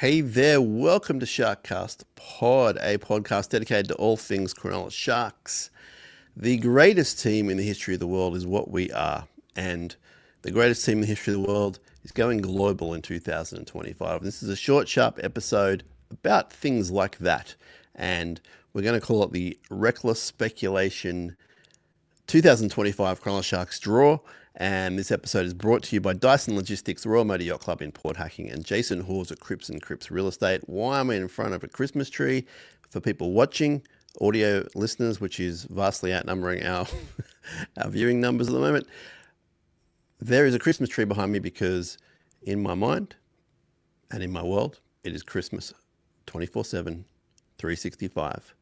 Hey there, welcome to SharkCast Pod, a podcast dedicated to all things Cronulla Sharks. The greatest team in the history of the world is what we are, and the greatest team in the history of the world is going global in 2025. This is a short, sharp episode about things like that, and we're going to call it the Reckless Speculation 2025 Cronulla Sharks Draw. And this episode is brought to you by Dyson Logistics, Royal Motor Yacht Club in Port Hacking, and Jason Hawes at Cripps & Cripps Real Estate. Why am I in front of a Christmas tree? For people watching, audio listeners, which is vastly outnumbering our viewing numbers at the moment, there is a Christmas tree behind me because in my mind and in my world, it is Christmas 24/7, 365.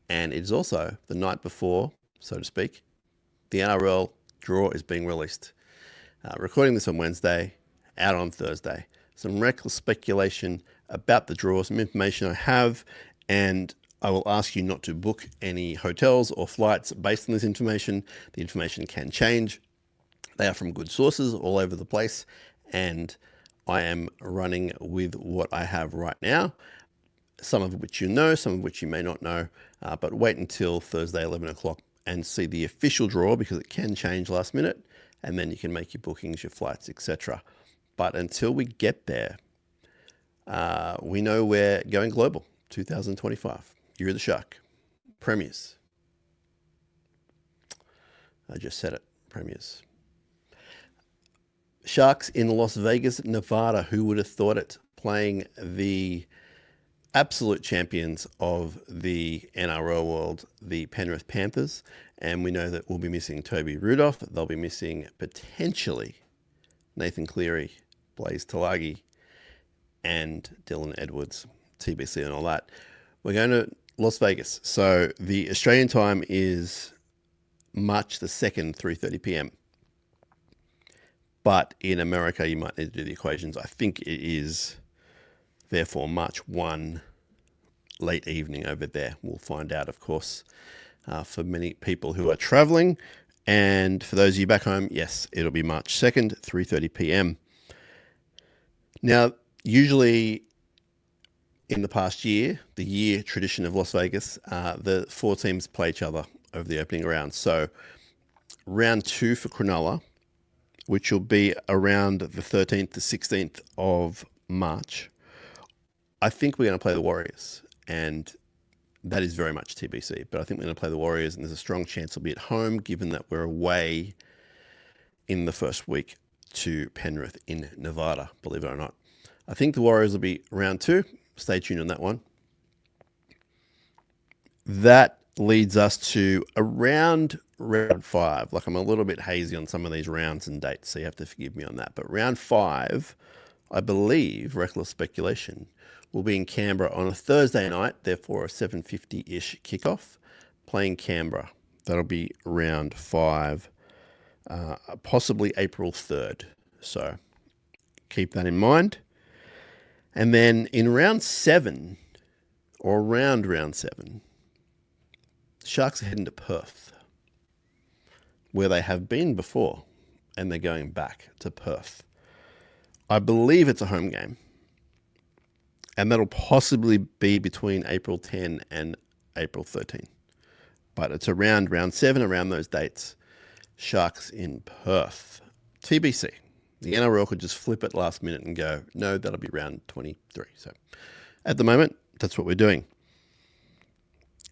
And it is also the night before, so to speak, the NRL draw is being released. Recording this on Wednesday, out on Thursday. Some reckless speculation about the draw, some information I have, and I will ask you not to book any hotels or flights based on this information. The information can change. They are from good sources all over the place, and I am running with what I have right now, some of which you know, some of which you may not know, but wait until Thursday, 11 o'clock, and see the official draw because it can change last minute, and then you can make your bookings, your flights, etc. But until we get there, we know we're going global, 2025. Year of the Shark. Premiers. I just said it. Premiers. Sharks in Las Vegas, Nevada. Who would have thought it? Playing the absolute champions of the NRL world, the Penrith Panthers. And we know that we'll be missing Toby Rudolph. They'll be missing potentially Nathan Cleary, Blaze Talagi, and Dylan Edwards, TBC and all that. We're going to Las Vegas. So the Australian time is March the 2nd, 3:30 p.m. But in America, you might need to do the equations. I think it is therefore March 1, late evening over there. We'll find out, of course, for many people who are traveling. And for those of you back home, yes, it'll be March 2nd, 3:30 p.m. Now, usually in the past year, the year tradition of Las Vegas, the four teams play each other over the opening round. So round 2 for Cronulla, which will be around the 13th to 16th of March, I think we're going to play the Warriors, and that is very much TBC. But I think we're going to play the Warriors, and there's a strong chance we'll be at home, given that we're away in the first week to Penrith in Nevada, believe it or not. I think the Warriors will be round 2. Stay tuned on that one. That leads us to around round 5. Like, I'm a little bit hazy on some of these rounds and dates, so you have to forgive me on that. But round 5, I believe, reckless speculation, will be in Canberra on a Thursday night, therefore a 7:50-ish kickoff, playing Canberra. That'll be round 5, possibly April 3rd. So keep that in mind. And then in round 7, or around round 7, the Sharks are heading to Perth, where they have been before, and they're going back to Perth. I believe it's a home game, and that'll possibly be between April 10 and April 13. But it's around round 7, around those dates. Sharks in Perth. TBC. The NRL could just flip it last minute and go, no, that'll be round 23. So at the moment, that's what we're doing.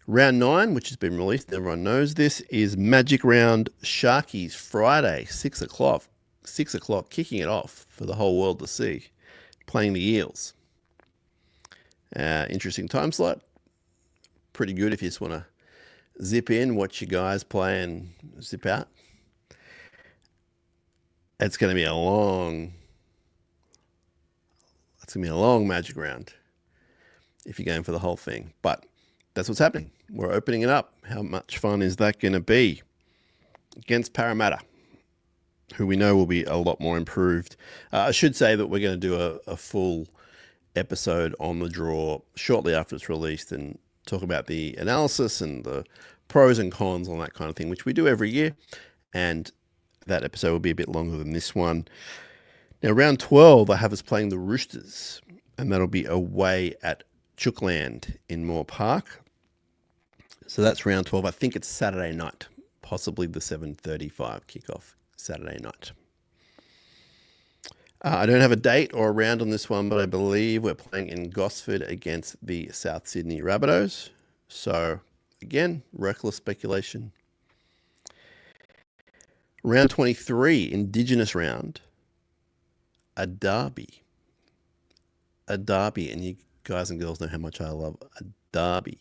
Round 9, which has been released, everyone knows this, is Magic Round Sharkies Friday, 6 o'clock. 6 o'clock, kicking it off for the whole world to see, playing the Eels. Interesting time slot. Pretty good if you just want to zip in, watch your guys play, and zip out. It's going to be a long Magic Round if you're going for the whole thing. But that's what's happening. We're opening it up. How much fun is that going to be? Against Parramatta, who we know will be a lot more improved. I should say that we're going to do a full episode on the draw shortly after it's released and talk about the analysis and the pros and cons on that kind of thing, which we do every year. And that episode will be a bit longer than this one. Now, round 12, I have us playing the Roosters. and that'll be away at Chookland in Moore Park. So that's round 12. I think it's Saturday night, possibly the 7:35 kickoff Saturday night. I don't have a date or a round on this one, but I believe we're playing in Gosford against the South Sydney Rabbitohs. So, again, reckless speculation. Round 23, Indigenous round. A derby. A derby, and you guys and girls know how much I love a derby.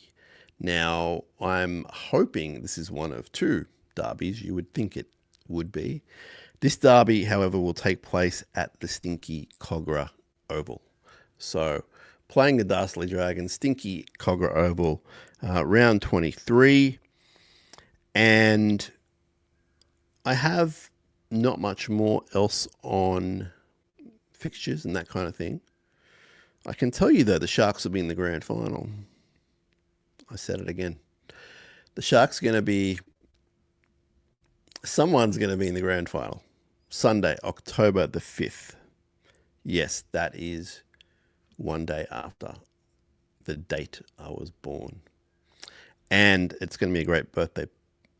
Now, I'm hoping this is one of two derbies. You would think it would be. This derby, however, will take place at the Stinky Cogra Oval. So, playing the Dastardly Dragons, Stinky Cogra Oval, round 23. And I have not much more else on fixtures and that kind of thing. I can tell you, though, the Sharks will be in the grand final. I said it again. The Sharks are going to be... Someone's going to be in the grand final. Sunday, October the 5th. Yes, that is one day after the date I was born. And it's going to be a great birthday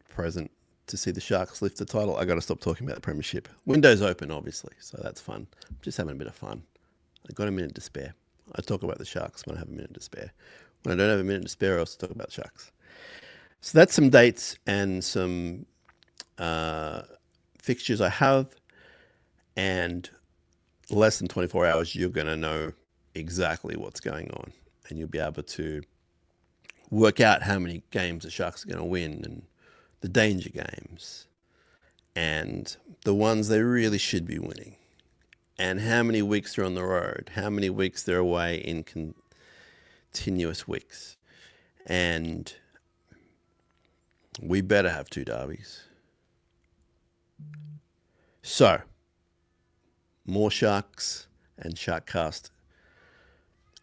present to see the Sharks lift the title. I got to stop talking about the premiership. Window's open, obviously, so that's fun. I'm just having a bit of fun. I got a minute to spare. I talk about the Sharks when I have a minute to spare. When I don't have a minute to spare, I also talk about the Sharks. So that's some dates and some fixtures I have. And less than 24 hours, you're going to know exactly what's going on. And you'll be able to work out how many games the Sharks are going to win, and the danger games, and the ones they really should be winning, and how many weeks they're on the road, how many weeks they're away in continuous weeks. And we better have two derbies. So, more Sharks and SharkCast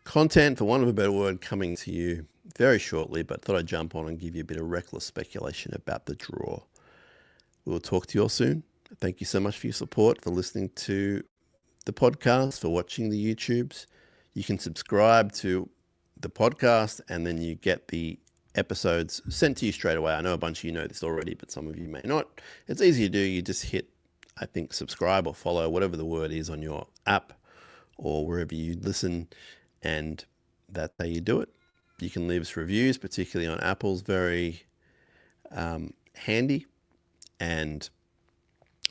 content, for want of a better word, coming to you very shortly, but thought I'd jump on and give you a bit of reckless speculation about the draw. We'll talk to you all soon. Thank you so much for your support, for listening to the podcast, for watching the YouTubes. You can subscribe to the podcast and then you get the episodes sent to you straight away. I know a bunch of you know this already, but some of you may not. It's easy to do. You just hit, I think, subscribe or follow, whatever the word is on your app or wherever you listen, and that's how you do it. You can leave us reviews, particularly on Apple's very handy, and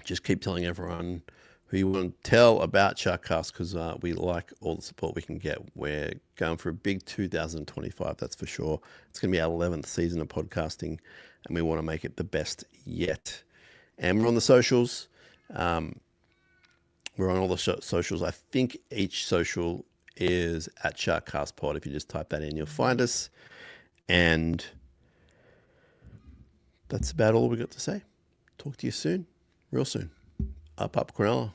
just keep telling everyone who you want to tell about SharkCast, because we like all the support we can get. We're going for a big 2025, that's for sure. It's going to be our 11th season of podcasting, and we want to make it the best yet. And we're on the socials. We're on all the socials. I think each social is at SharkCast Pod. If you just type that in, you'll find us. And that's about all we got to say. Talk to you soon, real soon. Up Cronulla.